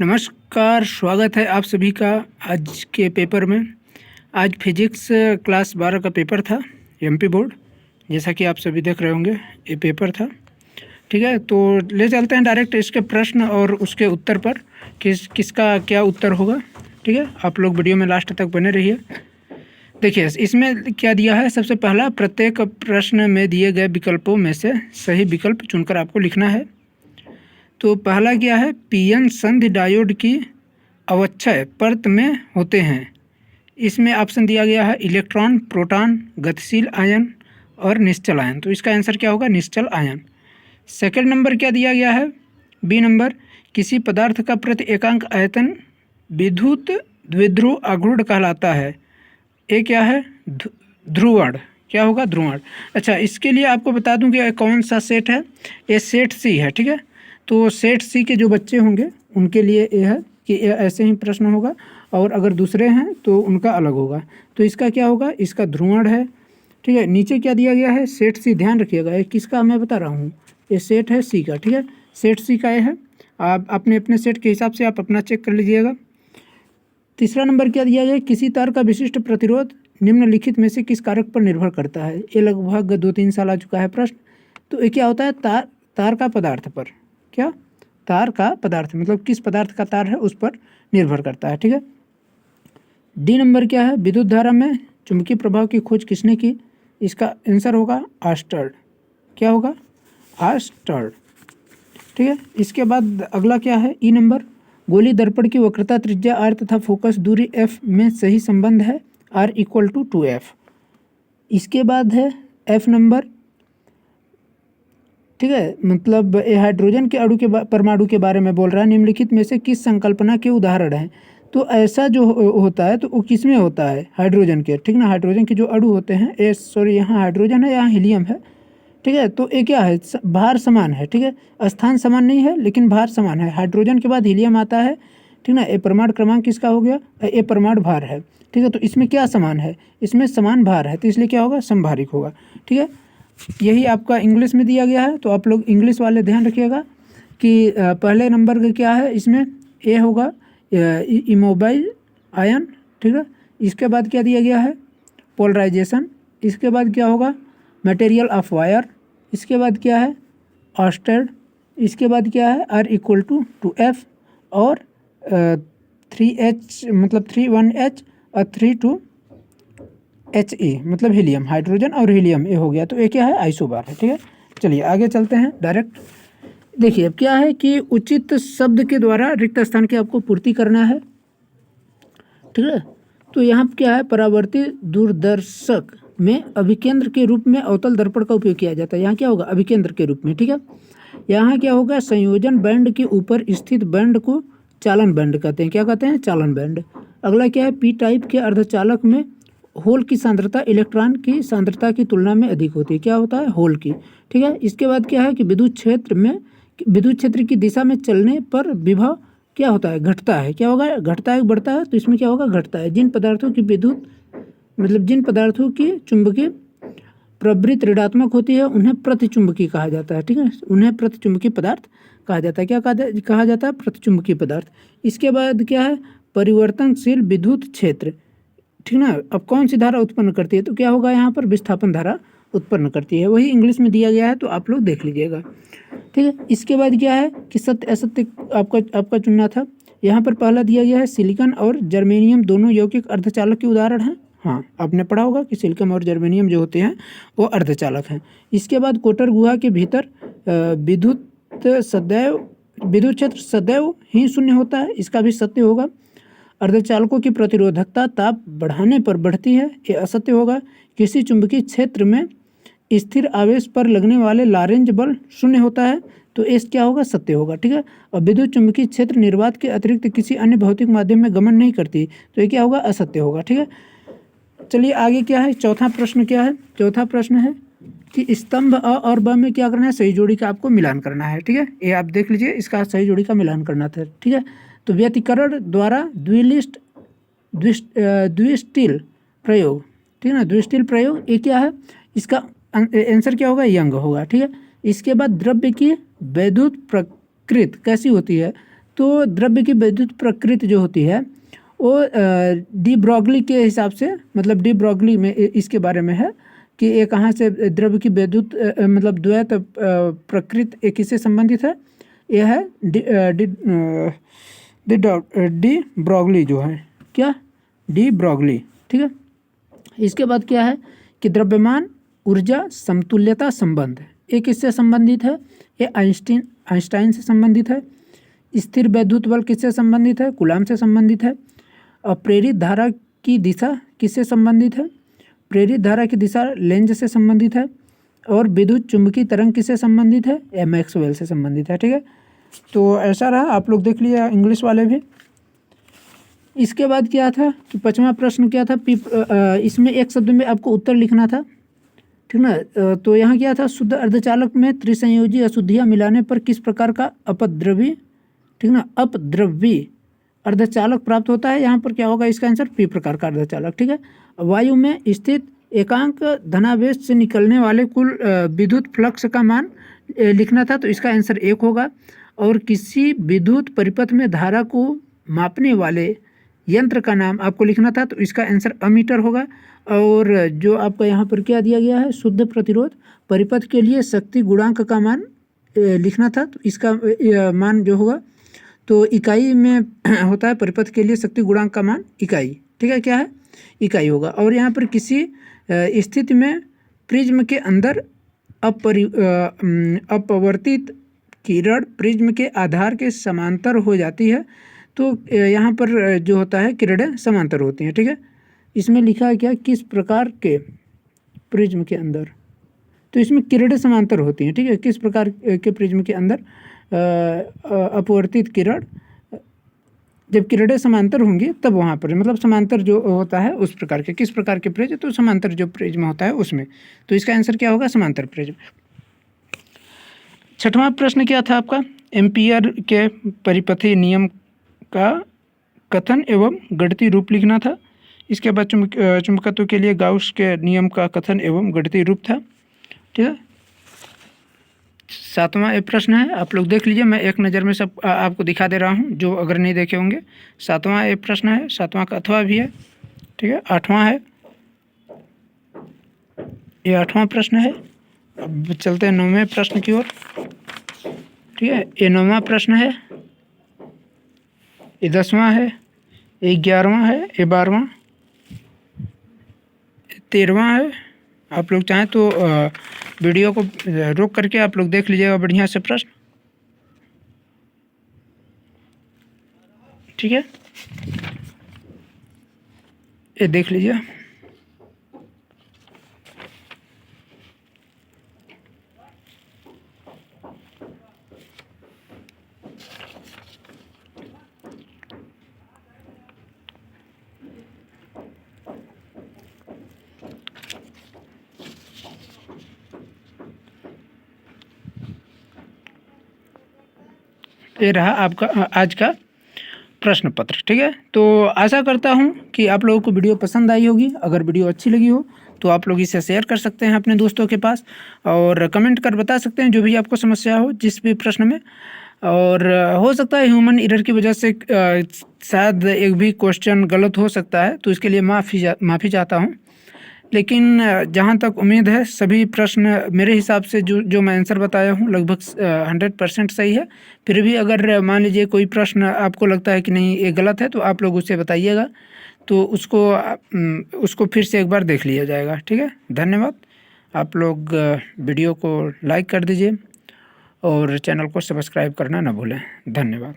नमस्कार, स्वागत है आप सभी का आज के पेपर में। आज फिजिक्स क्लास 12 का पेपर था, एमपी बोर्ड। जैसा कि आप सभी देख रहे होंगे ये पेपर था, ठीक है। तो ले चलते हैं डायरेक्ट इसके प्रश्न और उसके उत्तर पर, किसका क्या उत्तर होगा, ठीक है। आप लोग वीडियो में लास्ट तक बने रहिए। देखिए इसमें क्या दिया है। सबसे पहला, प्रत्येक प्रश्न में दिए गए विकल्पों में से सही विकल्प चुनकर आपको लिखना है। तो पहला क्या है, पीएन संधि डायोड की अवक्षय परत में होते हैं। इसमें ऑप्शन दिया गया है इलेक्ट्रॉन, प्रोटॉन, गतिशील आयन और निश्चल आयन। तो इसका आंसर क्या होगा, निश्चल आयन। सेकंड नंबर क्या दिया गया है, बी नंबर, किसी पदार्थ का प्रति एकांक आयतन विद्युत द्विध्रुव आघूर्ण कहलाता है। ये क्या है, ध्रुवण। क्या होगा, ध्रुवण। अच्छा, इसके लिए आपको बता दूं कि कौन सा सेट है, ये सेट सी है, ठीक है। तो सेट सी के जो बच्चे होंगे उनके लिए ये है कि ऐसे ही प्रश्न होगा, और अगर दूसरे हैं तो उनका अलग होगा। तो इसका क्या होगा, इसका ध्रुवण है, ठीक है। नीचे क्या दिया गया है, सेट सी। ध्यान रखिएगा, ये किसका मैं बता रहा हूँ, ये सेट है सी का, ठीक है। सेट सी का ये है। आप अपने अपने सेट के हिसाब से आप अपना चेक कर लीजिएगा। तीसरा नंबर क्या दिया गया, किसी तार का विशिष्ट प्रतिरोध निम्नलिखित में से किस कारक पर निर्भर करता है। ये लगभग 2-3 साल आ चुका है प्रश्न। तो ये क्या होता है, तार का पदार्थ पर, क्या, तार का पदार्थ मतलब किस पदार्थ का तार है उस पर निर्भर करता है, ठीक है। डी नंबर क्या है, विद्युत धारा में चुंबकीय प्रभाव की खोज किसने की। इसका आंसर होगा आर्स्टर्ड। क्या होगा, आर्स्टर्ड, ठीक है। इसके बाद अगला क्या है, ई नंबर, गोली दर्पण की वक्रता त्रिज्या r तथा फोकस दूरी f में सही संबंध है, r = 2f। इसके बाद है f नंबर, ठीक है। मतलब ये हाइड्रोजन के अणु के परमाणु के बारे में बोल रहा है। निम्नलिखित में से किस संकल्पना के उदाहरण हैं। तो ऐसा जो होता है तो वो किस में होता है, हाइड्रोजन के, ठीक ना। हाइड्रोजन के जो अणु होते हैं, ये सॉरी यहाँ हाइड्रोजन है, यहाँ हीलियम है, ठीक है। तो ये क्या है, भार समान है, ठीक है। स्थान समान नहीं है लेकिन भार समान है। हाइड्रोजन के बाद हीलियम आता है, ठीक ना। ये परमाणु क्रमांक किसका हो गया, ये परमाणु भार है, ठीक है। तो इसमें क्या समान है, इसमें समान भार है, तो इसलिए क्या होगा, समभारिक होगा, ठीक है। यही आपका इंग्लिश में दिया गया है, तो आप लोग इंग्लिश वाले ध्यान रखिएगा कि पहले नंबर का क्या है, इसमें ए होगा इमोबाइल आयन, ठीक है। इसके बाद क्या दिया गया है, पोलराइजेशन। इसके बाद क्या होगा, मटेरियल ऑफ वायर। इसके बाद क्या है, ऑर्स्टेड। इसके बाद क्या है, r = 2f और 3h मतलब 3 1h और 3 2 He मतलब हीलियम। हाइड्रोजन और हीलियम ये हो गया, तो ये क्या है, आइसोबार है, ठीक है। चलिए आगे चलते हैं डायरेक्ट। देखिए अब क्या है कि उचित शब्द के द्वारा रिक्त स्थान की आपको पूर्ति करना है, ठीक है। तो यहाँ क्या है, परावर्ती दूरदर्शक में अभिकेंद्र के रूप में अवतल दर्पण का उपयोग किया जाता है। यहाँ क्या होगा, अभिकेंद्र के रूप में, ठीक है। यहाँ क्या होगा, संयोजन बैंड के ऊपर स्थित बैंड को चालन बैंड कहते हैं। क्या कहते हैं, चालन बैंड। अगला क्या है, पी टाइप के अर्धचालक में होल की सांद्रता इलेक्ट्रॉन की सांद्रता की तुलना में अधिक होती है। क्या होता है, होल की, ठीक है। इसके बाद क्या है कि विद्युत क्षेत्र की दिशा में चलने पर विभव क्या होता है, घटता है। क्या होगा, घटता है, बढ़ता है, तो इसमें क्या होगा, घटता है। जिन पदार्थों की चुंबकीय प्रवृत्ति ऋणात्मक होती है उन्हें प्रतिचुंबकीय कहा जाता है, ठीक है। उन्हें प्रतिचुंबकीय पदार्थ कहा जाता है। क्या कहा जाता है, प्रतिचुंबकीय पदार्थ। इसके बाद क्या है, परिवर्तनशील विद्युत क्षेत्र, ठीक ना। अब कौन सी धारा उत्पन्न करती है, तो क्या होगा, यहाँ पर विस्थापन धारा उत्पन्न करती है। वही इंग्लिश में दिया गया है, तो आप लोग देख लीजिएगा, ठीक है। इसके बाद क्या है कि सत्य असत्य आपका चुनना था। यहाँ पर पहला दिया गया है सिलिकॉन और जर्मेनियम दोनों यौगिक अर्धचालक के उदाहरण हैं। हाँ, आपने पढ़ा होगा कि सिलिकॉन और जर्मेनियम जो होते हैं वो अर्धचालक हैं। इसके बाद कोटर गुहा के भीतर विद्युत क्षेत्र सदैव ही शून्य होता है। इसका भी सत्य होगा। अर्धचालकों की प्रतिरोधकता ताप बढ़ाने पर बढ़ती है, ये असत्य होगा। किसी चुंबकीय क्षेत्र में स्थिर आवेश पर लगने वाले लॉरेंज बल शून्य होता है, तो इस क्या होगा, सत्य होगा, ठीक है। और विद्युत चुंबकीय क्षेत्र निर्वात के अतिरिक्त किसी अन्य भौतिक माध्यम में गमन नहीं करती, तो ये क्या होगा, असत्य होगा, ठीक है। चलिए आगे क्या है, चौथा प्रश्न क्या है, चौथा प्रश्न है कि स्तंभ अ और ब में क्या करना है, सही जोड़ी का आपको मिलान करना है, ठीक है। ये आप देख लीजिए, इसका सही जोड़ी का मिलान करना था, ठीक है। तो व्यतिकरण द्वारा द्विस्टिल प्रयोग, ठीक है ना, द्विस्टिल प्रयोग, ये क्या है, इसका आंसर क्या होगा, यंग होगा, ठीक है। इसके बाद द्रव्य की वैद्युत प्रकृति कैसी होती है, तो द्रव्य की विद्युत प्रकृति जो होती है वो डी ब्रॉगली के हिसाब से, मतलब डी ब्रॉगली में इसके बारे में है कि ये कहाँ से द्रव्य की विद्युत मतलब द्वैत प्रकृति एक किससे संबंधित है। यह है डी ब्रॉगली जो है, क्या, डी ब्रॉगली, ठीक है। इसके बाद क्या है कि द्रव्यमान ऊर्जा समतुल्यता संबंध, ये किससे संबंधित है, ये आइंस्टाइन से संबंधित है। स्थिर वैद्युत बल किससे संबंधित है, कूलाम से संबंधित है। और प्रेरित धारा की दिशा किससे संबंधित है, प्रेरित धारा की दिशा लेंज से संबंधित है। और विद्युत चुंबकीय तरंग किससे संबंधित है, ये मैक्सवेल से संबंधित है, ठीक है। तो ऐसा रहा, आप लोग देख लिया इंग्लिश वाले भी। इसके बाद क्या था कि 5वां प्रश्न क्या था, इसमें एक शब्द में आपको उत्तर लिखना था, ठीक ना। तो यहाँ क्या था, शुद्ध अर्धचालक में त्रिसंयोजी अशुद्धियाँ मिलाने पर किस प्रकार का अपद्रवी, ठीक ना, अपद्रवी अर्धचालक प्राप्त होता है। यहाँ पर क्या होगा, इसका आंसर पी प्रकार का अर्धचालक, ठीक है। वायु में स्थित एकांक धनावेश से निकलने वाले कुल विद्युत फ्लक्स का मान लिखना था, तो इसका आंसर 1 होगा। और किसी विद्युत परिपथ में धारा को मापने वाले यंत्र का नाम आपको लिखना था, तो इसका आंसर अमीटर होगा। और जो आपका यहाँ पर क्या दिया गया है, शुद्ध प्रतिरोध परिपथ के लिए शक्ति गुणांक का मान लिखना था, तो इसका मान जो होगा तो इकाई में होता है, परिपथ के लिए शक्ति गुणांक का मान इकाई, ठीक है, क्या है, इकाई होगा। और यहाँ पर किसी स्थिति में प्रिज्म के अंदर अपवर्तित किरण प्रिज्म के आधार के समांतर हो जाती है, तो यहाँ पर जो होता है किरणें समांतर होती हैं, ठीक है। इसमें लिखा है क्या, किस प्रकार के प्रिज्म के अंदर, तो इसमें किरणें समांतर होती हैं, ठीक है। किस प्रकार के प्रिज्म के अंदर अपवर्तित किरण, जब किरणें समांतर होंगी तब वहाँ पर, मतलब समांतर जो होता है उस प्रकार के, किस प्रकार के प्रिज्म, तो समांतर जो प्रिज्म होता है उसमें, तो इसका आंसर क्या होगा, समांतर प्रिज्म। 6वां प्रश्न क्या था आपका, एम्पियर के परिपथीय नियम का कथन एवं गणितीय रूप लिखना था। इसके बाद चुंबकत्व के लिए गाउस के नियम का कथन एवं गणितीय रूप था, ठीक है। 7वां एक प्रश्न है, आप लोग देख लीजिए, मैं एक नज़र में सब आपको दिखा दे रहा हूँ, जो अगर नहीं देखे होंगे। 7वां एक प्रश्न है, 7वां का अथवा भी है, ठीक है। 8वां है, ये 8वां प्रश्न है। अब चलते हैं 9वें प्रश्न की ओर, ठीक है। ये 9वां प्रश्न है, ये 10वां है, ये 11वां है, ये 12वां, 13वां है। आप लोग चाहें तो वीडियो को रोक करके आप लोग देख लीजिएगा बढ़िया से प्रश्न, ठीक है, ये देख लीजिए। ये रहा आपका आज का प्रश्न पत्र, ठीक है। तो आशा करता हूँ कि आप लोगों को वीडियो पसंद आई होगी। अगर वीडियो अच्छी लगी हो तो आप लोग इसे शेयर कर सकते हैं अपने दोस्तों के पास, और कमेंट कर बता सकते हैं जो भी आपको समस्या हो जिस भी प्रश्न में। और हो सकता है ह्यूमन एरर की वजह से शायद एक भी क्वेश्चन गलत हो सकता है, तो इसके लिए माफ़ी चाहता हूँ। लेकिन जहाँ तक उम्मीद है सभी प्रश्न मेरे हिसाब से जो मैं आंसर बताया हूँ लगभग 100% सही है। फिर भी अगर मान लीजिए कोई प्रश्न आपको लगता है कि नहीं ये गलत है, तो आप लोग उसे बताइएगा, तो उसको फिर से एक बार देख लिया जाएगा, ठीक है। धन्यवाद। आप लोग वीडियो को लाइक कर दीजिए और चैनल को सब्सक्राइब करना ना भूलें। धन्यवाद।